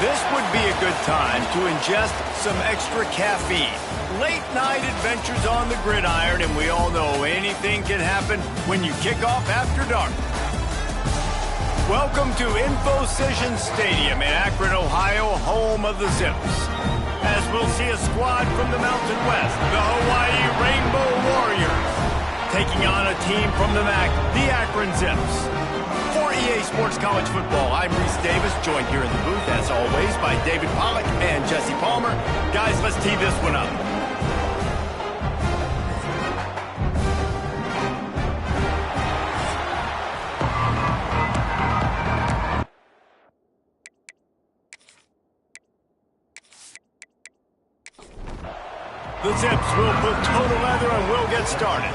This would be a good time to ingest some extra caffeine. Late night adventures on the gridiron, and we all know anything can happen when you kick off after dark. Welcome to InfoCision Stadium in Akron, Ohio, home of the Zips. As we'll see a squad from the Mountain West, the Hawaii Rainbow Warriors, taking on a team from the MAC, the Akron Zips. For EA Sports College Football, I'm Reese Davis, joined here in the booth, as always, by David Pollack and Jesse Palmer. Guys, let's tee this one up. The Zips will put total leather and we'll get started.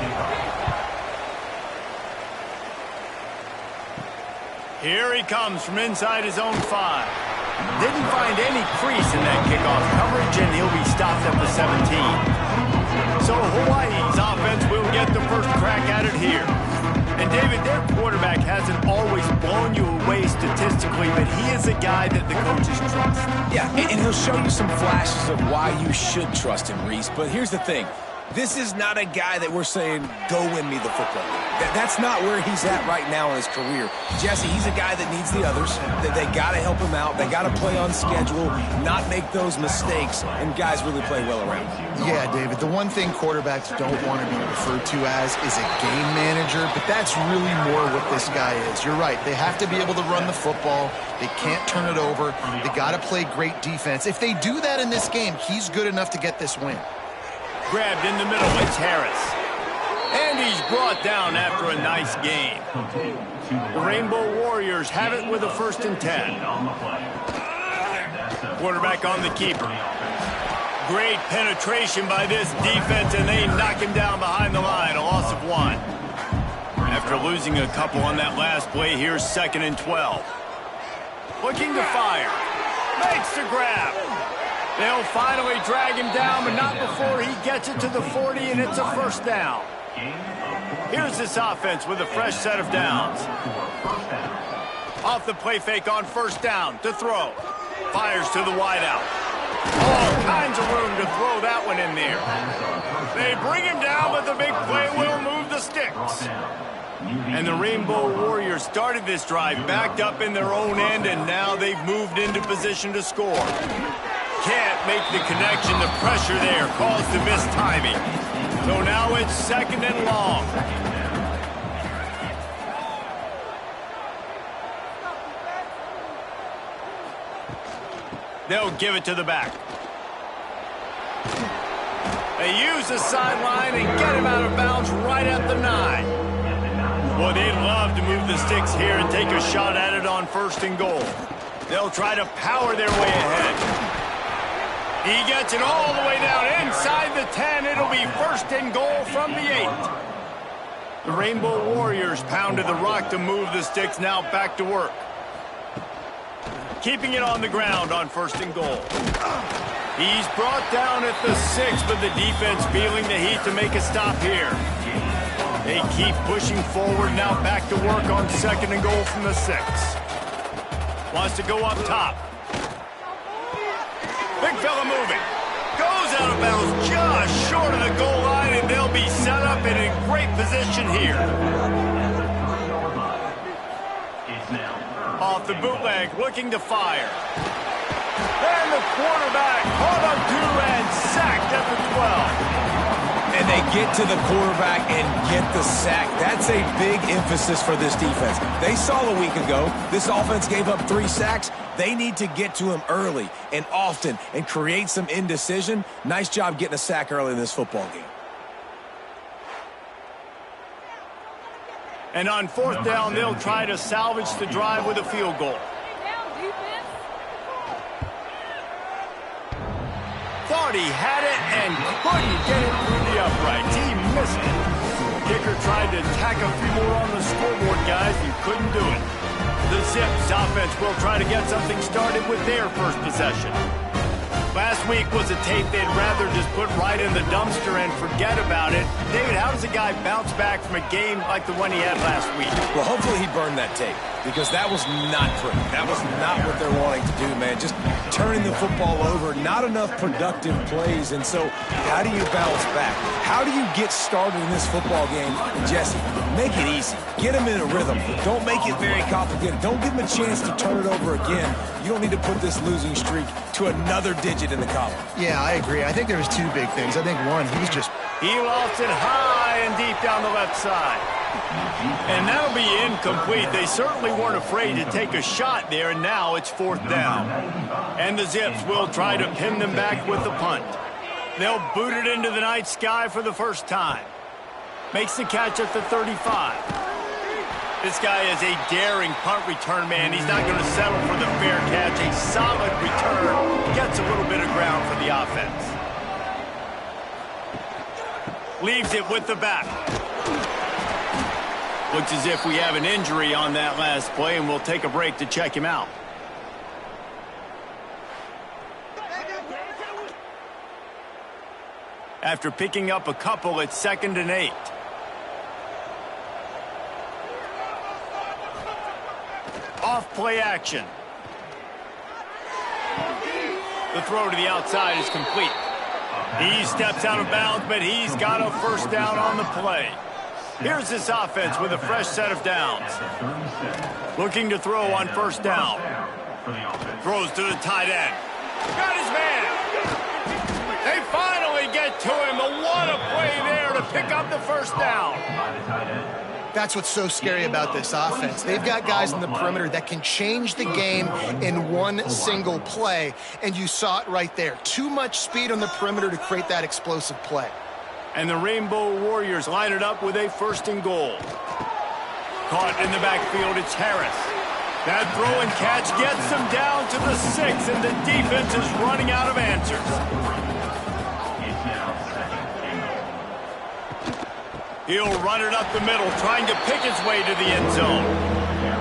Here he comes from inside his own 5. Didn't find any crease in that kickoff coverage, and he'll be stopped at the 17. So Hawaii's offense will get the first crack at it here. And David, their quarterback hasn't always blown you away statistically, but he is a guy that the coaches trust. Yeah, and he'll show you some flashes of why you should trust him, Reese. But here's the thing. This is not a guy that we're saying, go win me the football game. That's not where he's at right now in his career. Jesse, he's a guy that needs the others. They got to help him out. They got to play on schedule, not make those mistakes, and guys really play well around him. Yeah, David, the one thing quarterbacks don't want to be referred to as is a game manager, but that's really more what this guy is. You're right. They have to be able to run the football. They can't turn it over. They got to play great defense. If they do that in this game, he's good enough to get this win. Grabbed in the middle, it's Harris. And he's brought down after a nice gain. The Rainbow Warriors have it with a 1st and 10. Quarterback on the keeper. Great penetration by this defense, and they knock him down behind the line, a loss of 1. After losing a couple on that last play, here's 2nd and 12. Looking to fire. Makes the grab. They'll finally drag him down, but not before he gets it to the 40, and it's a 1st down. Here's this offense with a fresh set of downs. Off the play fake on 1st down to throw. Fires to the wideout. All kinds of room to throw that one in there. They bring him down, but the big play will move the sticks. And the Rainbow Warriors started this drive backed up in their own end, and now they've moved into position to score. Can't make the connection. The pressure there caused the missed timing. So now it's 2nd and long. They'll give it to the back. They use the sideline and get him out of bounds right at the 9. Boy, they'd love to move the sticks here and take a shot at it on 1st and goal. They'll try to power their way ahead. He gets it all the way down inside the 10. It'll be 1st and goal from the 8. The Rainbow Warriors pounded the rock to move the sticks, now back to work. Keeping it on the ground on 1st and goal. He's brought down at the 6, but the defense feeling the heat to make a stop here. They keep pushing forward, now back to work on 2nd and goal from the 6. Wants to go up top. Big fella moving. Goes out of bounds just short of the goal line, and they'll be set up and in great position here. Off the bootleg, looking to fire. And the quarterback caught up to and sacked at the 12. And they get to the quarterback and get the sack. That's a big emphasis for this defense. They saw a week ago, this offense gave up 3 sacks. They need to get to him early and often and create some indecision. Nice job getting a sack early in this football game. And on 4th down, they'll try to salvage the drive with a field goal. Thought he had it and couldn't get it through the uprights. He missed it. Kicker tried to tack a few more on the scoreboard, guys, and couldn't do it. The Zips offense will try to get something started with their first possession. Last week was a tape they'd rather just put right in the dumpster and forget about it. David, how does a guy bounce back from a game like the one he had last week? Well, hopefully he burned that tape. because that was not pretty. That was not what they're wanting to do, man. Just turning the football over, not enough productive plays. And so how do you bounce back? How do you get started in this football game? And Jesse, make it easy. Get them in a rhythm. Don't make it very complicated. Don't give them a chance to turn it over again. You don't need to put this losing streak to another digit in the column. Yeah, I agree. I think there was two big things. I think one, he lost it high and deep down the left side. And that'll be incomplete. They certainly weren't afraid to take a shot there, and now it's 4th down. And the Zips will try to pin them back with the punt. They'll boot it into the night sky for the first time. Makes the catch at the 35. This guy is a daring punt return man. He's not going to settle for the fair catch. A solid return. Gets a little bit of ground for the offense. Leaves it with the back. Looks as if we have an injury on that last play, and we'll take a break to check him out. After picking up a couple, it's 2nd and 8. Off play action. The throw to the outside is complete. He steps out of bounds, but he's got a first down on the play. Here's this offense with a fresh set of downs. Looking to throw on 1st down. Throws to the tight end. Got his man. They finally get to him. But what a play there to pick up the 1st down. That's what's so scary about this offense. They've got guys in the perimeter that can change the game in one single play, and you saw it right there. Too much speed on the perimeter to create that explosive play. And the Rainbow Warriors line it up with a 1st and goal. Caught in the backfield, it's Harris. That throw and catch gets them down to the 6, and the defense is running out of answers. He'll run it up the middle, trying to pick his way to the end zone.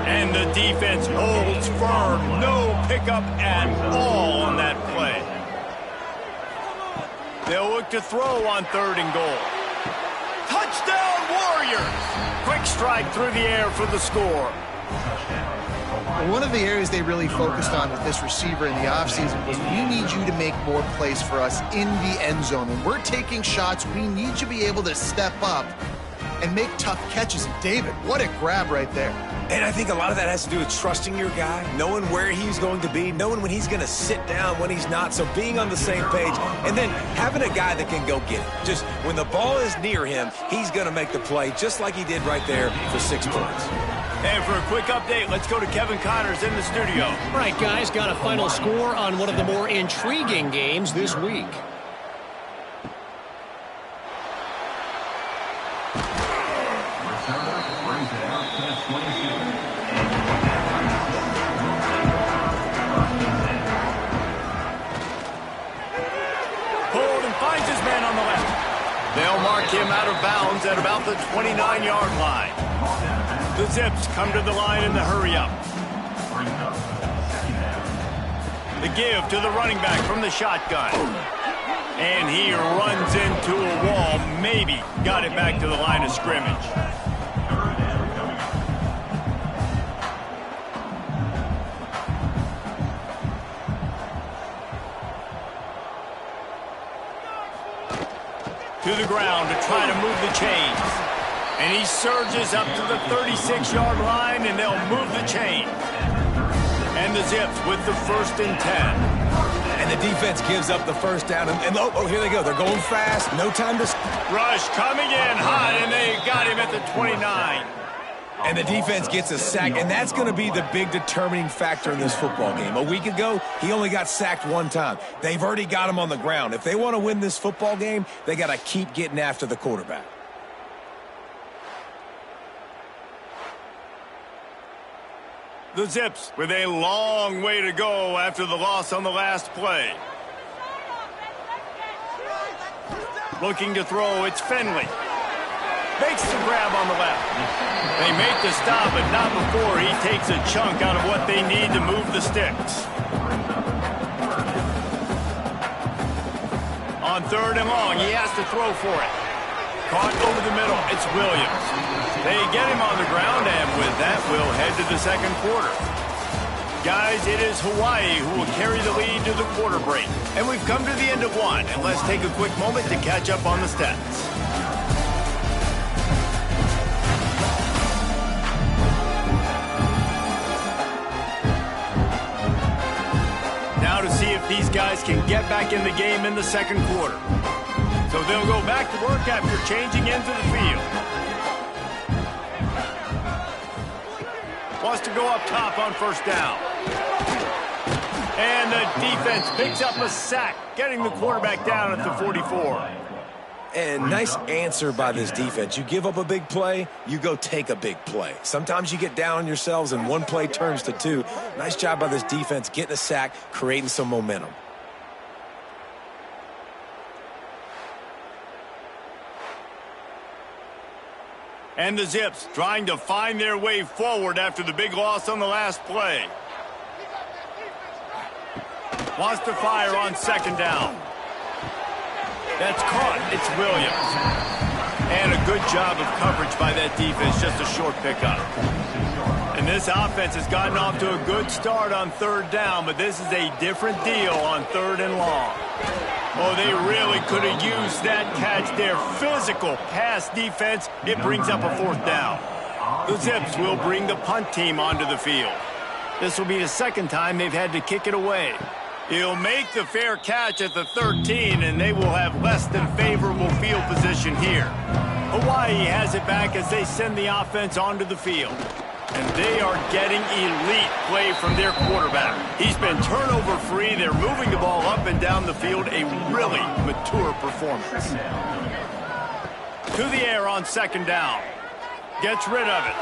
And the defense holds firm. No pickup at all on that play. They'll look to throw on 3rd and goal. Touchdown, Warriors! Quick strike through the air for the score. One of the areas they really focused on with this receiver in the offseason was, we need you to make more plays for us in the end zone. When we're taking shots, we need you to be able to step up and make tough catches. And David, what a grab right there. And I think a lot of that has to do with trusting your guy, knowing where he's going to be, knowing when he's going to sit down, when he's not. So being on the same page, and then having a guy that can go get it. Just when the ball is near him, he's going to make the play, just like he did right there for 6 points. And for a quick update, let's go to Kevin Connors in the studio. All right, guys, got a final score on one of the more intriguing games this week. They'll mark him out of bounds at about the 29-yard line. The Zips come to the line in the hurry-up. The give to the running back from the shotgun. And he runs into a wall. Maybe got it back to the line of scrimmage. To the ground to try to move the chains. And he surges up to the 36-yard line, and they'll move the chains. And the Zips with the 1st and 10. And the defense gives up the 1st down. And oh, here they go. They're going fast. No time to... Rush coming in hot, and they got him at the 29. And the defense gets a sack, and that's going to be the big determining factor in this football game. A week ago, he only got sacked 1 time. They've already got him on the ground. If they want to win this football game, they got to keep getting after the quarterback. The Zips with a long way to go after the loss on the last play. Looking to throw, it's Finley. Makes the grab on the left. They make the stop, but not before he takes a chunk out of what they need to move the sticks. On 3rd and long, he has to throw for it. Caught over the middle. It's Williams. They get him on the ground, and with that, we'll head to the second quarter. Guys, it is Hawaii who will carry the lead to the quarter break. And we've come to the end of one, and let's take a quick moment to catch up on the stats. Now to see if these guys can get back in the game in the second quarter. So they'll go back to work after changing into the field. Wants to go up top on first down. And the defense picks up a sack, getting the quarterback down at the 44. And nice answer by this defense. You give up a big play, you go take a big play. Sometimes you get down on yourselves and one play turns to two. Nice job by this defense getting a sack, creating some momentum. And the Zips trying to find their way forward after the big loss on the last play. Wants to fire on second down. That's caught. It's Williams. And a good job of coverage by that defense, just a short pickup. And this offense has gotten off to a good start on third down, but this is a different deal on third and long. Oh, they really could have used that catch there. Physical pass defense. It brings up a fourth down. The Zips will bring the punt team onto the field. This will be the second time they've had to kick it away. He'll make the fair catch at the 13, and they will have less than favorable field position here. Hawaii has it back as they send the offense onto the field. And they are getting elite play from their quarterback. He's been turnover-free. They're moving the ball up and down the field. A really mature performance. To the air on second down. Gets rid of it.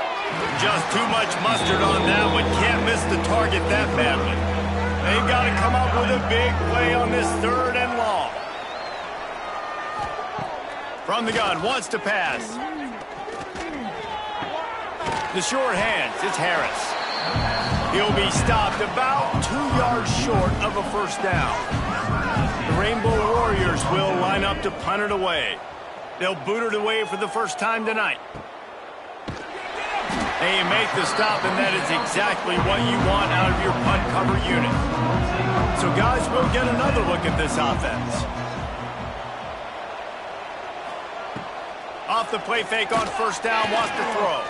Just too much mustard on that one. Can't miss the target that badly. They've got to come up with a big play on this third and long. From the gun, wants to pass. The short hands, it's Harris. He'll be stopped about 2 yards short of a first down. The Rainbow Warriors will line up to punt it away. They'll boot it away for the first time tonight. They make the stop, and that is exactly what you want out of your punt cover unit. So, guys, we'll get another look at this offense. Off the play fake on first down, wants to throw.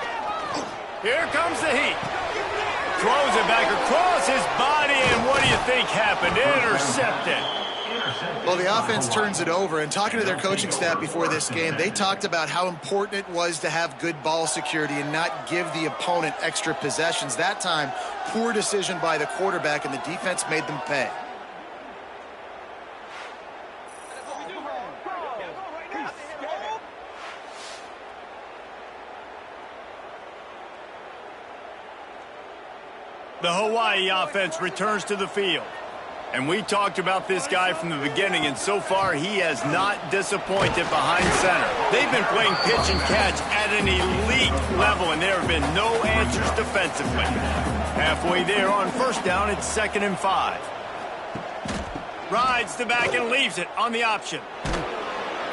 Here comes the heat. Throws it back across his body, and what do you think happened? Intercepted. Well, the offense turns it over, and talking to their coaching staff before this game, they talked about how important it was to have good ball security and not give the opponent extra possessions. That time, poor decision by the quarterback, and the defense made them pay. The Hawaii offense returns to the field. And we talked about this guy from the beginning, and so far he has not disappointed behind center. They've been playing pitch and catch at an elite level, and there have been no answers defensively. Halfway there on first down, it's 2nd and 5. Rides the back and leaves it on the option.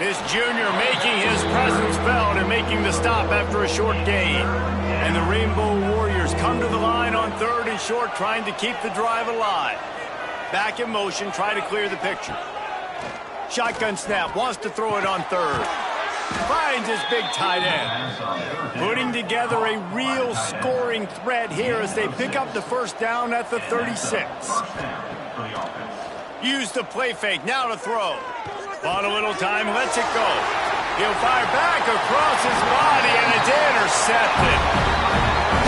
This junior making his presence felt and making the stop after a short gain. And the Rainbow Warriors come to the line on 3rd and short, trying to keep the drive alive. Back in motion, try to clear the picture. Shotgun snap, wants to throw it on 3rd. Finds his big tight end. Putting together a real scoring threat here as they pick up the first down at the 36. Use the play fake, now to throw. On a little time, lets it go. He'll fire back across his body, and it's intercepted.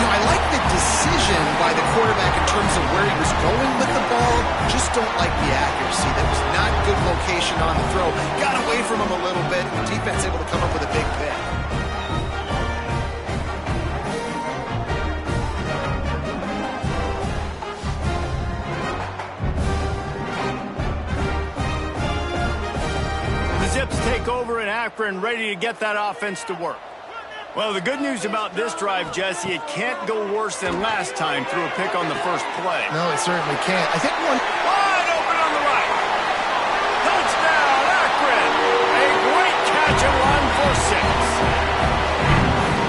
I like the decision by the quarterback in terms of where he was going with the ball. Just don't like the accuracy. That was not good location on the throw. Got away from him a little bit, and the defense able to come up with a big pick. The Zips take over in Akron, ready to get that offense to work. Well, the good news about this drive, Jesse, it can't go worse than last time through a pick on the first play. No, it certainly can't. I think one... Wide open on the right. Touchdown, Akron. A great catch and run for 6.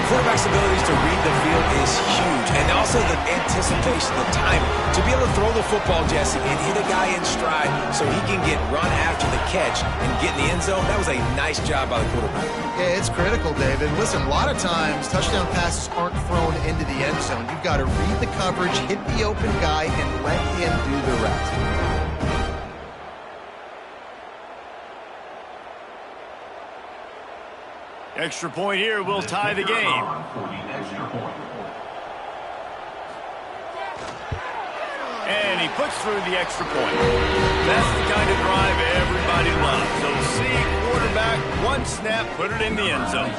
quarterback's abilities to read the field is huge, and also the anticipation, the timing. To be able to throw the football, Jesse, and hit a guy in stride so he can get run after the catch and get in the end zone, that was a nice job by the quarterback. Yeah, it's critical, David. Listen, a lot of times touchdown passes aren't thrown into the end zone. You've got to read the coverage, hit the open guy, and let him do the rest. Extra point here will tie the game. And he puts through the extra point. That's the kind of drive everybody loves. So see quarterback, one snap, put it in the end zone.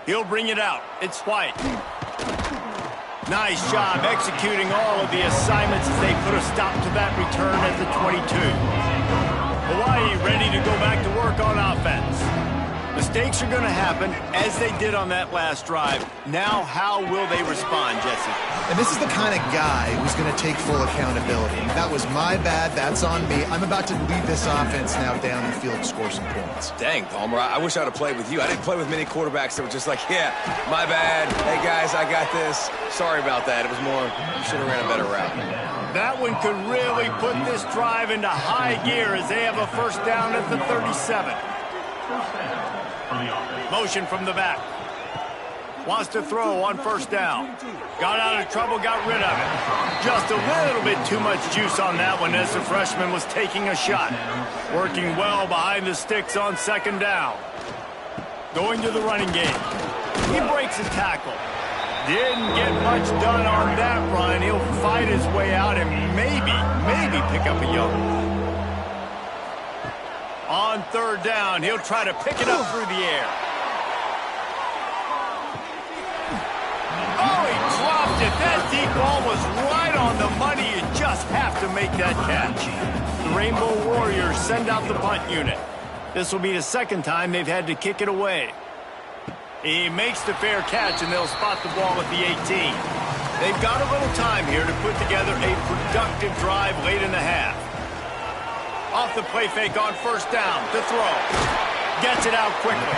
He'll bring it out. It's White. Nice job executing all of the assignments as they put a stop to that return at the 22. Hawaii ready to go back to work on offense. Mistakes are going to happen, as they did on that last drive. Now, how will they respond, Jesse? And this is the kind of guy who's going to take full accountability. That was my bad. That's on me. I'm about to lead this offense now down the field and score some points. Dang, Palmer, I wish I would have played with you. I didn't play with many quarterbacks that were just like, yeah, my bad. Hey, guys, I got this. Sorry about that. It was more, you should have ran a better route. That one could really put this drive into high gear as they have a first down at the 37. Motion from the back. Wants to throw on first down. Got out of trouble, got rid of it. Just a little bit too much juice on that one as the freshman was taking a shot. Working well behind the sticks on second down. Going to the running game. He breaks a tackle. Didn't get much done on that run. He'll fight his way out and maybe pick up a yard. On third down, he'll try to pick it up through the air. Oh, he dropped it. That deep ball was right on the money. You just have to make that catch. The Rainbow Warriors send out the punt unit. This will be the second time they've had to kick it away. He makes the fair catch, and they'll spot the ball at the 18. They've got a little time here to put together a productive drive late in the half. Off the play fake on first down to throw. Gets it out quickly.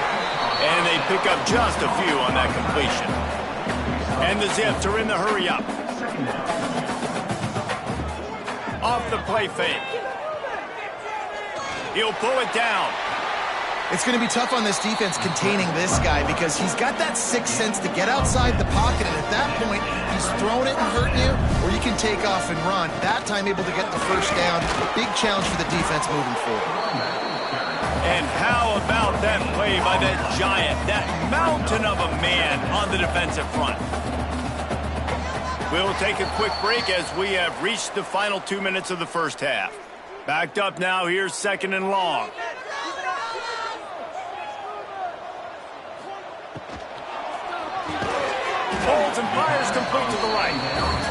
And they pick up just a few on that completion. And the Zips are in the hurry up. Off the play fake. He'll pull it down. It's going to be tough on this defense containing this guy because he's got that sixth sense to get outside the pocket, and at that point, he's throwing it and hurting you, or you can take off and run. That time able to get the first down. Big challenge for the defense moving forward. And how about that play by that giant, that mountain of a man on the defensive front? We'll take a quick break as we have reached the final 2 minutes of the first half. Backed up now, here's second and long. Holds and fires complete to the right.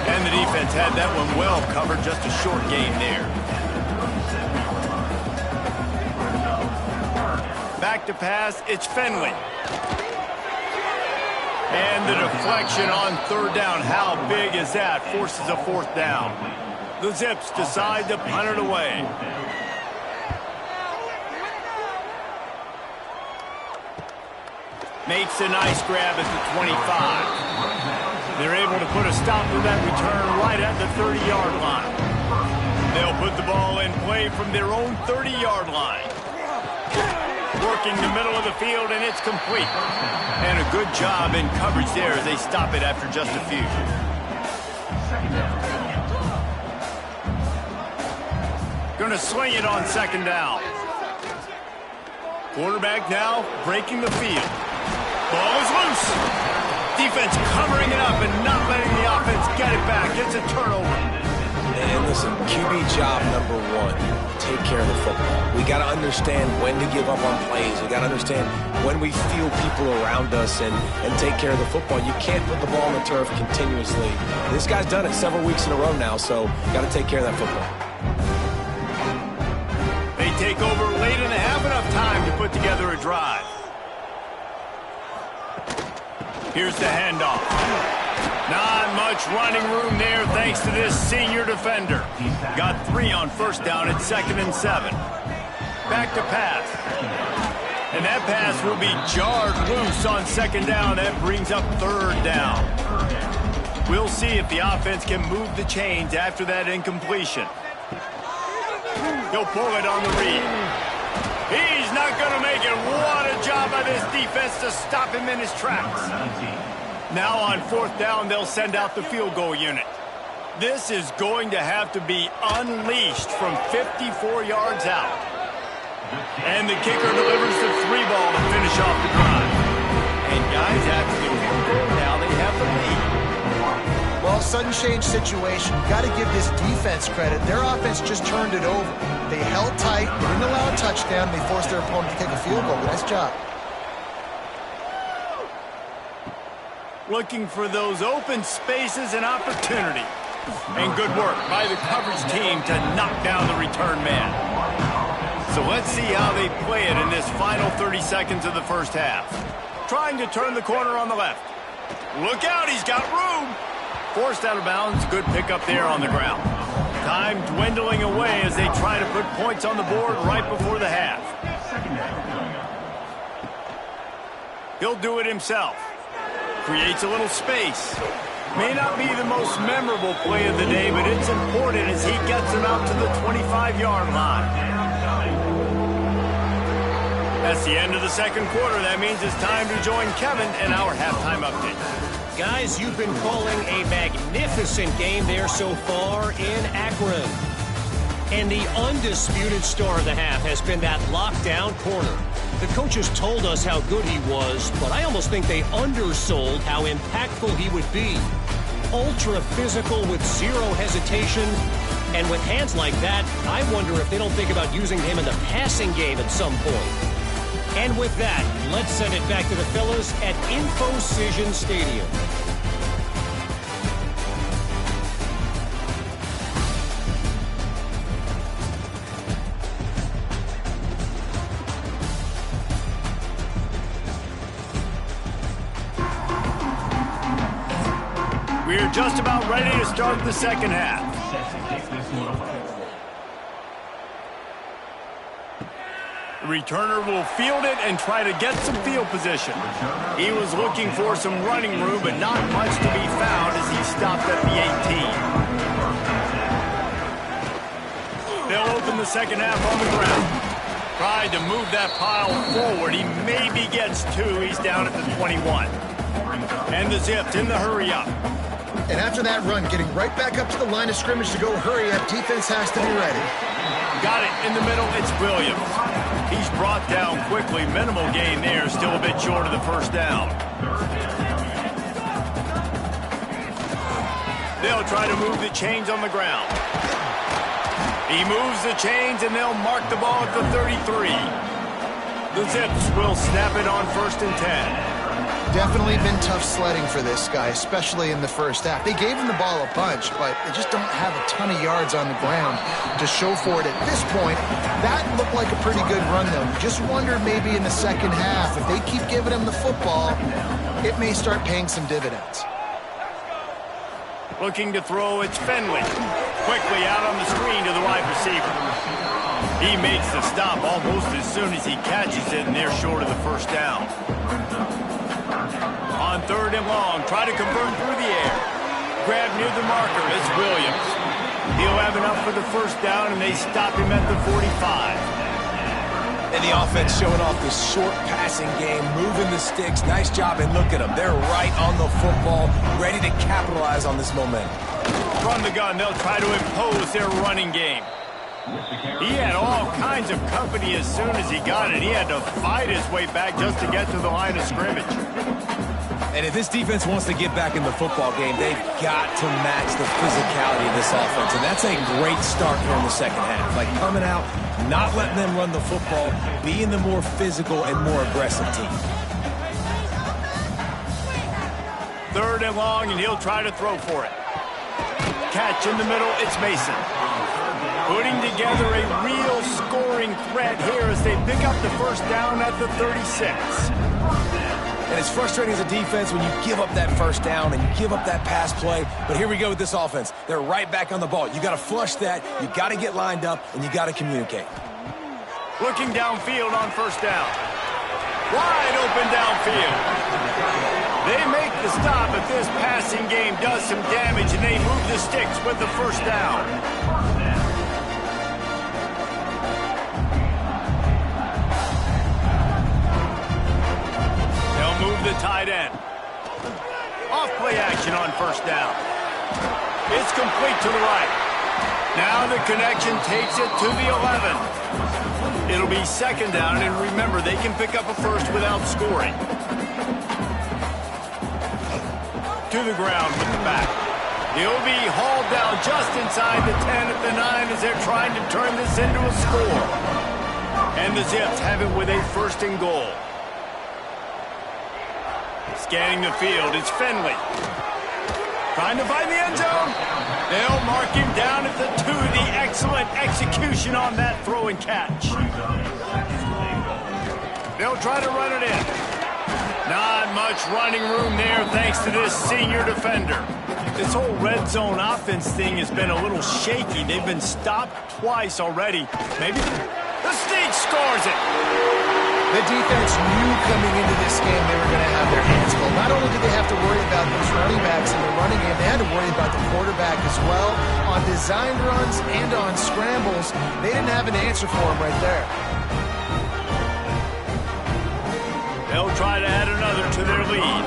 And the defense had that one well covered, just a short gain there. Back to pass, it's Finley. And the deflection on third down, how big is that? Forces a fourth down. The Zips decide to punt it away. Makes a nice grab at the 25. They're able to put a stop to that return right at the 30-yard line. They'll put the ball in play from their own 30-yard line. Working the middle of the field, and it's complete. And a good job in coverage there as they stop it after just a few. Going to swing it on second down. Quarterback now breaking the field. Ball is loose. Defense covering it up and not letting the offense get it back. It's a turnover. And listen, QB job number one, take care of the football. We got to understand when to give up on plays. We got to understand when we feel people around us and take care of the football. You can't put the ball on the turf continuously. This guy's done it several weeks in a row now, so got to take care of that football. They take over late in the half, enough time to put together a drive. Here's the handoff. Not much running room there thanks to this senior defender. Got 3 on first down at 2nd and 7. Back to pass. And that pass will be jarred loose on second down. That brings up third down. We'll see if the offense can move the chains after that incompletion. He'll pull it on the read. He's not going to make it. What a job by this defense to stop him in his tracks. Now on fourth down, they'll send out the field goal unit. This is going to have to be unleashed from 54 yards out. And the kicker delivers the 3-ball to finish off the drive. And guys, after the field goal, now they have the lead. Well, sudden change situation. Got to give this defense credit. Their offense just turned it over. They held tight. They didn't allow a touchdown. They forced their opponent to take a field goal. Nice job. Looking for those open spaces and opportunity. And good work by the coverage team to knock down the return man. So let's see how they play it in this final 30 seconds of the first half. Trying to turn the corner on the left. Look out, he's got room. Forced out of bounds, good pickup there on the ground. Time dwindling away as they try to put points on the board right before the half. He'll do it himself. Creates a little space. May not be the most memorable play of the day, but it's important as he gets him out to the 25-yard line. That's the end of the second quarter. That means it's time to join Kevin in our halftime update. Guys, you've been calling a magnificent game there so far in Akron. And the undisputed star of the half has been that lockdown corner. The coaches told us how good he was, but I almost think they undersold how impactful he would be. Ultra physical with zero hesitation. And with hands like that, I wonder if they don't think about using him in the passing game at some point. And with that, let's send it back to the fellas at InfoCision Stadium. We're just about ready to start the second half. The returner will field it and try to get some field position. He was looking for some running room, but not much to be found as he stopped at the 18. They'll open the second half on the ground. Tried to move that pile forward. He maybe gets two. He's down at the 21. And the Zips in the hurry up. And after that run, getting right back up to the line of scrimmage to go hurry up, defense has to be ready. Got it in the middle, it's Williams. He's brought down quickly, minimal gain there, still a bit short of the first down. They'll try to move the chains on the ground. He moves the chains and they'll mark the ball at the 33. The Zips will snap it on 1st and 10. Definitely been tough sledding for this guy, especially in the first half. They gave him the ball a bunch, but they just don't have a ton of yards on the ground to show for it at this point. That looked like a pretty good run, though. Just wonder maybe in the second half, if they keep giving him the football, it may start paying some dividends. Looking to throw, it's Fenwick. Quickly out on the screen to the wide receiver. He makes the stop almost as soon as he catches it, and they're short of the first down. On 3rd and long, try to convert through the air. Grab near the marker, it's Williams. He'll have enough for the first down, and they stop him at the 45. And the offense showing off this short passing game, moving the sticks. Nice job, and look at them. They're right on the football, ready to capitalize on this momentum. From the gun, they'll try to impose their running game. He had all kinds of company as soon as he got it. He had to fight his way back just to get to the line of scrimmage. And if this defense wants to get back in the football game, they've got to match the physicality of this offense. And that's a great start here in the second half. Like coming out, not letting them run the football, being the more physical and more aggressive team. 3rd and long, and he'll try to throw for it. Catch in the middle, it's Mason. Putting together a real scoring threat here as they pick up the first down at the 36. And it's frustrating as a defense when you give up that first down and you give up that pass play. But here we go with this offense. They're right back on the ball. You got to flush that, you got to get lined up, and you got to communicate. Looking downfield on 1st down. Wide open downfield. They make the stop, but this passing game does some damage, and they move the sticks with the first down. They'll move the tight end. Off play action on first down. It's complete to the right. Now the connection takes it to the 11. It'll be second down, and remember, they can pick up a first without scoring. To the ground with the back. He'll be hauled down just inside the 10 at the 9 as they're trying to turn this into a score. And the Zips have it with a first and goal. Scanning the field, it's Finley. Trying to find the end zone. They'll mark him down at the 2. The excellent execution on that throw and catch. They'll try to run it in. Not much running room there thanks to this senior defender. This whole red zone offense thing has been a little shaky. They've been stopped twice already. Maybe the Sneak scores it. The defense knew coming into this game they were going to have their hands full. Not only did they have to worry about these running backs in the running game, they had to worry about the quarterback as well. On designed runs and on scrambles, they didn't have an answer for him right there. They'll try to add another to their lead.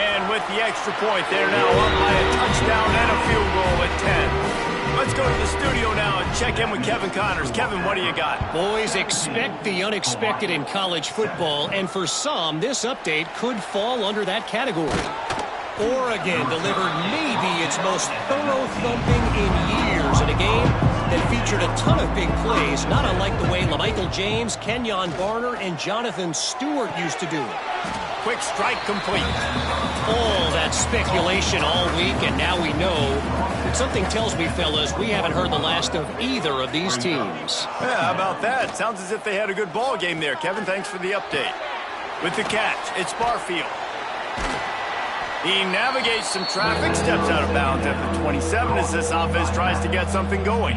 And with the extra point, they're now up by a touchdown and a field goal at 10. Let's go to the studio now and check in with Kevin Connors. Kevin, what do you got? Boys, expect the unexpected in college football, and for some, this update could fall under that category. Oregon delivered maybe its most thorough thumping in years in a game that featured a ton of big plays, not unlike the way LaMichael James, Kenyon Barner, and Jonathan Stewart used to do it. Quick strike complete. All that speculation all week, and now we know. But something tells me, fellas, we haven't heard the last of either of these teams. Yeah, how about that? Sounds as if they had a good ball game there. Kevin, thanks for the update. With the catch, it's Barfield. He navigates some traffic, steps out of bounds at the 27 as this offense tries to get something going.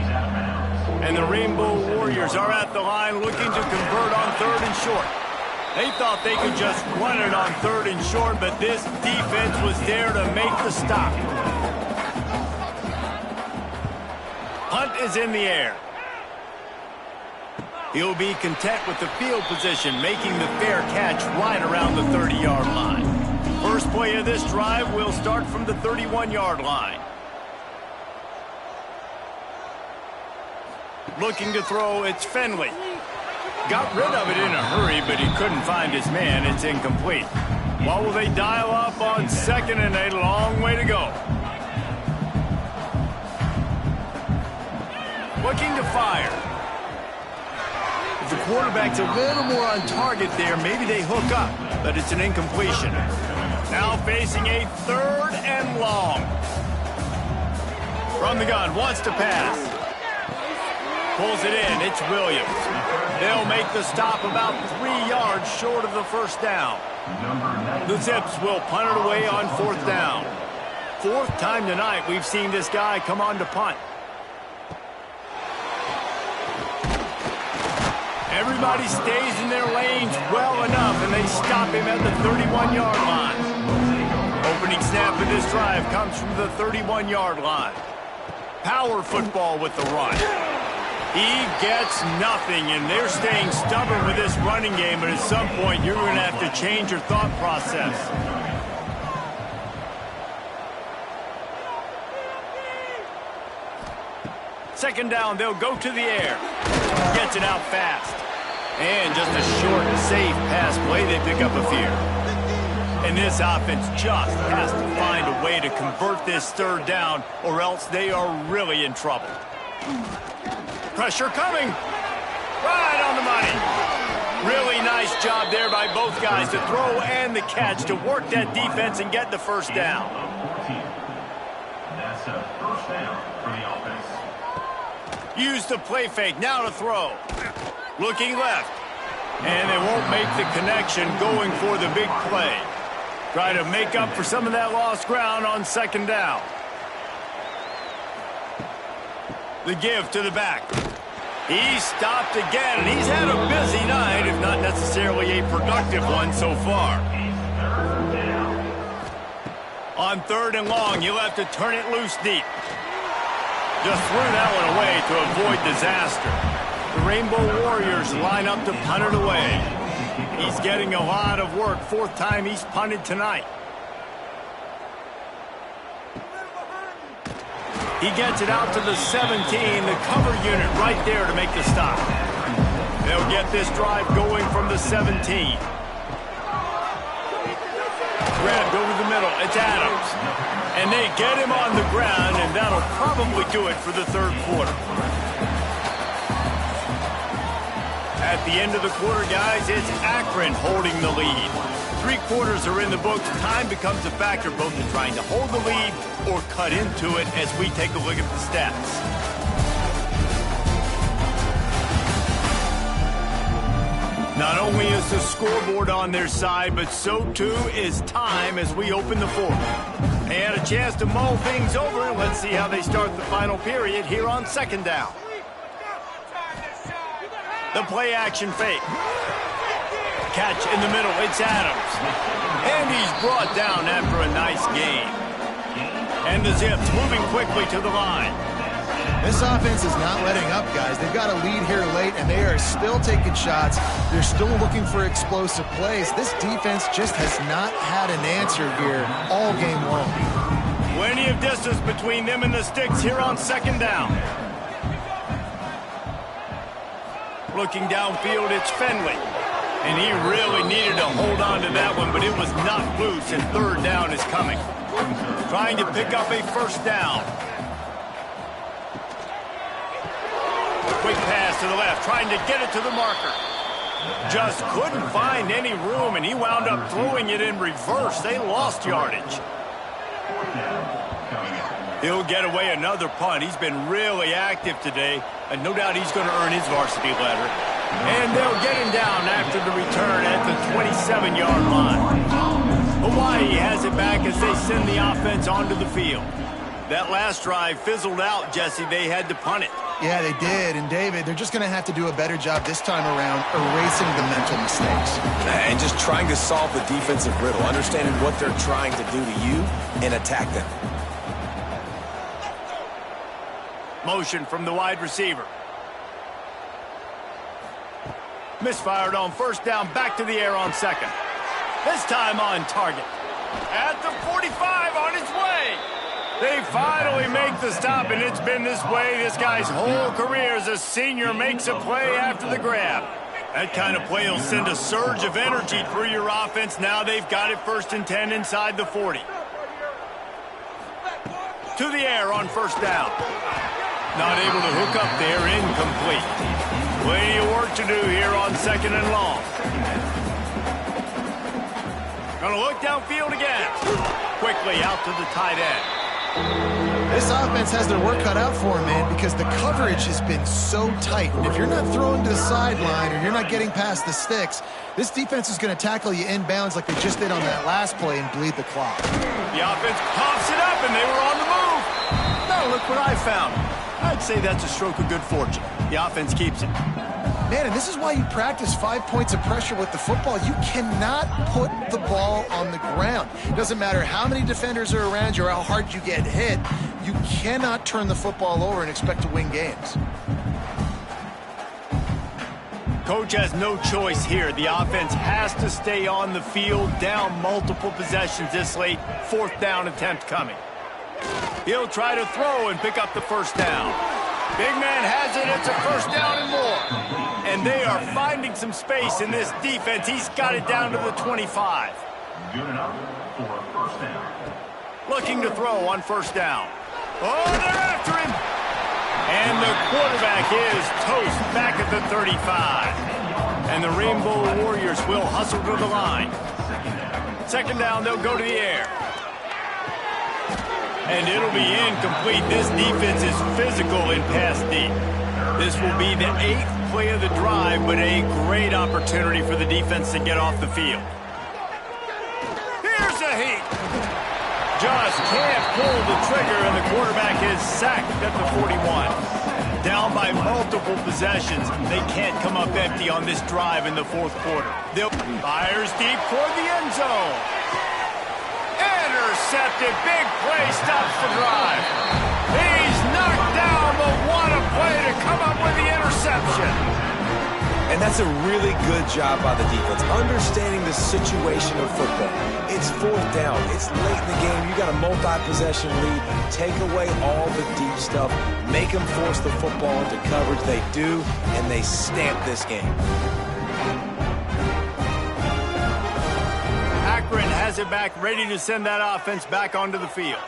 And the Rainbow Warriors are at the line looking to convert on 3rd and short. They thought they could just run it on 3rd and short, but this defense was there to make the stop. Hunt is in the air. He'll be content with the field position, making the fair catch right around the 30-yard line. First play of this drive will start from the 31-yard line. Looking to throw, it's Finley. Got rid of it in a hurry, but he couldn't find his man. It's incomplete. What will they dial up on 2nd and a long way to go? Looking to fire. If the quarterback's a little more on target there, maybe they hook up, but it's an incompletion. Now facing a 3rd and long. From the gun, wants to pass. Pulls it in, it's Williams. They'll make the stop about 3 yards short of the first down. The Zips will punt it away on 4th down. 4th time tonight we've seen this guy come on to punt. Everybody stays in their lanes well enough, and they stop him at the 31-yard line. Opening snap of this drive comes from the 31-yard line. Power football with the run. He gets nothing, and they're staying stubborn with this running game, but at some point you're going to have to change your thought process. Second down, they'll go to the air. Gets it out fast. And just a short, safe pass play, they pick up a few. And this offense just has to find a way to convert this 3rd down, or else they are really in trouble. Pressure coming. Right on the money. Really nice job there by both guys to throw and the catch to work that defense and get the first down. That's a first down for the offense. Use the play fake. Now to throw. Looking left. And they won't make the connection going for the big play. Try to make up for some of that lost ground on 2nd down. The give to the back. He stopped again, and he's had a busy night, if not necessarily a productive one so far. On 3rd and long, you'll have to turn it loose deep. Just threw that one away to avoid disaster. The Rainbow Warriors line up to punt it away. He's getting a lot of work. 4th time he's punted tonight. He gets it out to the 17, the cover unit right there to make the stop. They'll get this drive going from the 17. Grabbed over the middle. It's Adams. And they get him on the ground, and that'll probably do it for the 3rd quarter. At the end of the quarter, guys, it's Akron holding the lead. 3 quarters are in the books. Time becomes a factor both in trying to hold the lead or cut into it as we take a look at the stats. Not only is the scoreboard on their side, but so too is time as we open the 4th. They had a chance to mull things over. Let's see how they start the final period here on 2nd down. The play action fake. Catch in the middle, it's Adams. And he's brought down after a nice gain. And the Zips moving quickly to the line. This offense is not letting up, guys. They've got a lead here late, and they are still taking shots. They're still looking for explosive plays. This defense just has not had an answer here all game long. Plenty of distance between them and the sticks here on 2nd down. Looking downfield, it's Finley. And he really needed to hold on to that one, but it was knocked loose, and 3rd down is coming. Trying to pick up a 1st down. Quick pass to the left, trying to get it to the marker. Just couldn't find any room, and he wound up throwing it in reverse. They lost yardage. He'll get away another punt. He's been really active today, and no doubt he's going to earn his varsity letter. And they'll get him down after the return at the 27-yard line. Hawaii has it back as they send the offense onto the field. That last drive fizzled out, Jesse. They had to punt it. Yeah, they did. And, David, they're just going to have to do a better job this time around erasing the mental mistakes. And just trying to solve the defensive riddle, understanding what they're trying to do to you and attack them. Motion from the wide receiver. Misfired on 1st down, back to the air on 2nd. This time on target. At the 45, on its way. They finally make the stop, and it's been this way this guy's whole career as a senior makes a play after the grab. That kind of play will send a surge of energy through your offense. Now they've got it 1st and 10 inside the 40. To the air on 1st down. Not able to hook up there, incomplete. Plenty of work to do here on 2nd and long. Gonna look downfield again. Quickly out to the tight end. This offense has their work cut out for them, man, because the coverage has been so tight. And if you're not throwing to the sideline or you're not getting past the sticks, this defense is going to tackle you inbounds like they just did on that last play and bleed the clock. The offense pops it up, and they were on the move. Now look what I found. I'd say that's a stroke of good fortune. The offense keeps it. Man, and this is why you practice 5 points of pressure with the football. You cannot put the ball on the ground. It doesn't matter how many defenders are around you or how hard you get hit. You cannot turn the football over and expect to win games. Coach has no choice here. The offense has to stay on the field, down multiple possessions this late. 4th down attempt coming. He'll try to throw and pick up the 1st down. Big man has it. It's a 1st down and more. And they are finding some space in this defense. He's got it down to the 25. Good enough for a 1st down. Looking to throw on 1st down. Oh, they're after him. And the quarterback is toast back at the 35. And the Rainbow Warriors will hustle to the line. 2nd down, they'll go to the air. And it'll be incomplete. This defense is physical in pass deep. This will be the 8th play of the drive, but a great opportunity for the defense to get off the field. Here's a heat. Just can't pull the trigger, and the quarterback is sacked at the 41. Down by multiple possessions, they can't come up empty on this drive in the fourth quarter. They'll fires deep toward the end zone. Intercepted. Big play stops the drive. He's knocked down, but what a play to come up with the interception. And that's a really good job by the defense, understanding the situation of football. It's fourth down. It's late in the game. You got a multi-possession lead. Take away all the deep stuff. Make them force the football into coverage. They do, and they stamp this game. Akron has it back, ready to send that offense back onto the field.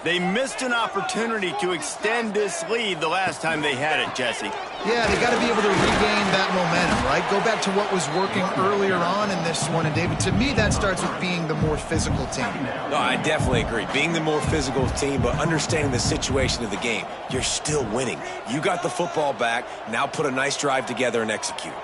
They missed an opportunity to extend this lead the last time they had it, Jesse. Yeah, they got to be able to regain that momentum, right? Go back to what was working earlier on in this one. And, David, to me, that starts with being the more physical team. No, I definitely agree. Being the more physical team, but understanding the situation of the game. You're still winning. You got the football back. Now put a nice drive together and execute.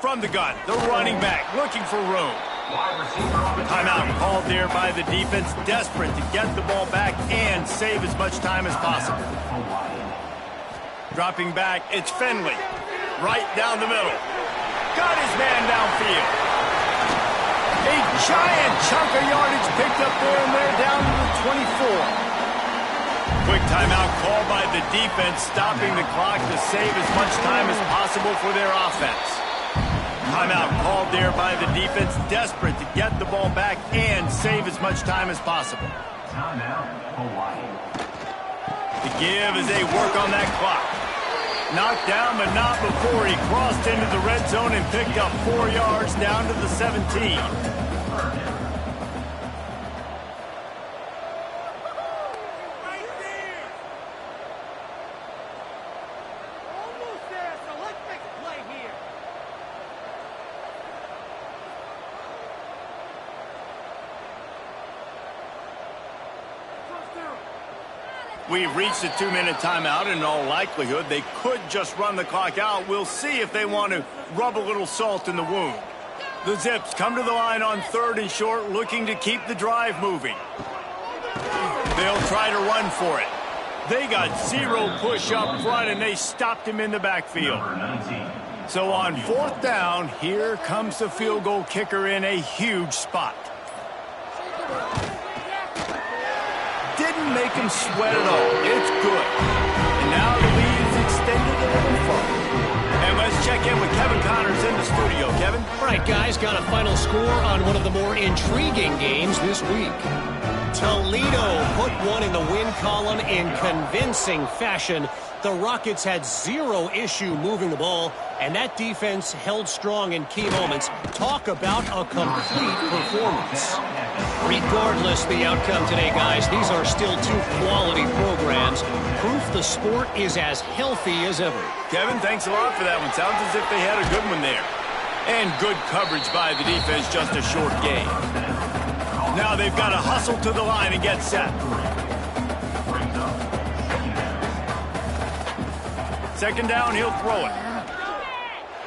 From the gun, the running back looking for room. Timeout called there by the defense, desperate to get the ball back and save as much time as possible. Dropping back, it's Finley. Right down the middle. Got his man downfield. A giant chunk of yardage picked up there, and they're down to the 24. Quick timeout called by the defense, stopping the clock to save as much time as possible for their offense. Timeout called there by the defense, desperate to get the ball back and save as much time as possible. The give as they work on that clock. Knocked down, but not before he crossed into the red zone and picked up 4 yards down to the 17. We've reached a 2-minute timeout. In all likelihood, they could just run the clock out. We'll see if they want to rub a little salt in the wound. The Zips come to the line on 3rd and short, looking to keep the drive moving. They'll try to run for it. They got 0 push up front, and they stopped him in the backfield. So on 4th down, here comes the field goal kicker in a huge spot. Didn't make him sweat at all. It's good. And now the lead is extended a little further. And let's check in with Kevin Connors in the studio. Kevin? All right, guys, got a final score on one of the more intriguing games this week. Toledo put one in the win column in convincing fashion. The Rockets had 0 issue moving the ball, and that defense held strong in key moments. Talk about a complete performance. Regardless the outcome today, guys, these are still 2 quality programs. Proof the sport is as healthy as ever. Kevin, thanks a lot for that one. Sounds as if they had a good one there. And good coverage by the defense, just a short game. Now they've got to hustle to the line and get set. Second down, he'll throw it.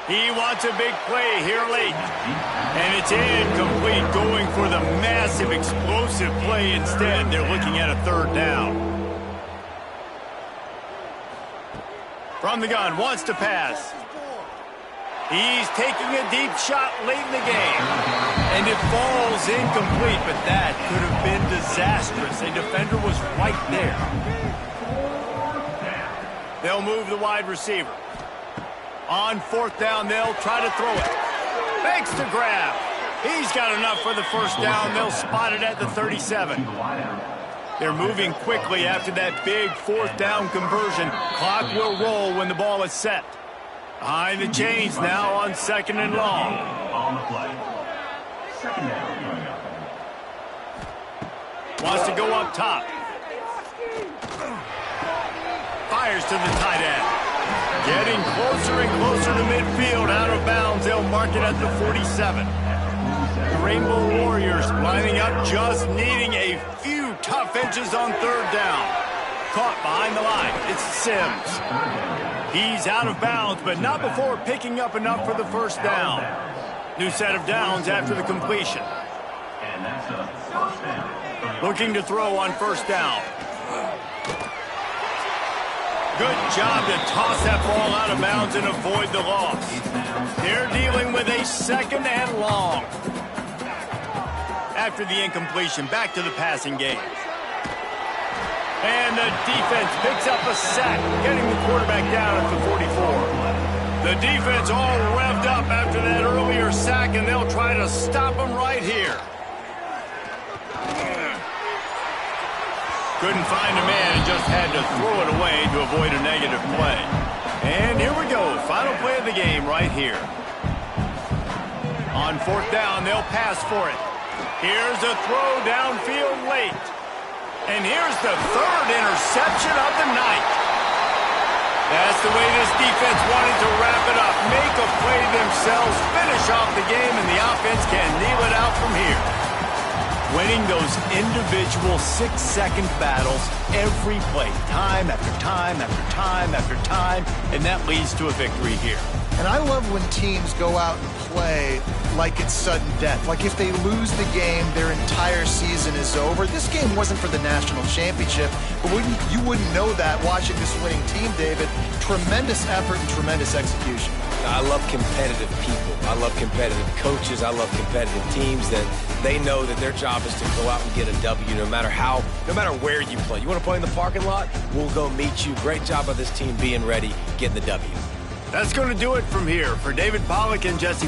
He wants a big play here late. And it's incomplete, going for the massive explosive play instead. They're looking at a 3rd down. From the gun, wants to pass. He's taking a deep shot late in the game. And it falls incomplete, but that could have been disastrous. A defender was right there. They'll move the wide receiver. On 4th down, they'll try to throw it. Makes the grab. He's got enough for the 1st down. They'll spot it at the 37. They're moving quickly after that big 4th down conversion. Clock will roll when the ball is set. Behind the chains now on 2nd and long. Wants to go up top. Fires to the tight end. Getting closer and closer to midfield, out of bounds. They'll mark it at the 47. The Rainbow Warriors lining up, just needing a few tough inches on third down. Caught behind the line. It's Sims. He's out of bounds, but not before picking up enough for the first down. New set of downs after the completion. And that's a first down. Looking to throw on first down. Good job to toss that ball out of bounds and avoid the loss. They're dealing with a second and long. After the incompletion, back to the passing game. And the defense picks up a sack, getting the quarterback down at the 44. The defense all revved up after that earlier sack, and they'll try to stop him right here. Couldn't find a man and just had to throw it away to avoid a negative play. And here we go, final play of the game right here. On fourth down, they'll pass for it. Here's a throw downfield late. And here's the third interception of the night. That's the way this defense wanted to wrap it up. Make a play themselves, finish off the game, and the offense can kneel it out from here. Winning those individual 6-second battles every play, time after time after time after time, and that leads to a victory here. And I love when teams go out and play like it's sudden death. Like if they lose the game, their entire season is over. This game wasn't for the national championship, but you wouldn't know that watching this winning team, David. Tremendous effort and tremendous execution. I love competitive people. I love competitive coaches. I love competitive teams that they know that their job is to go out and get a W no matter where you play. You want to play in the parking lot? We'll go meet you. Great job by this team being ready, getting the W. That's going to do it from here. For David Pollack and Jesse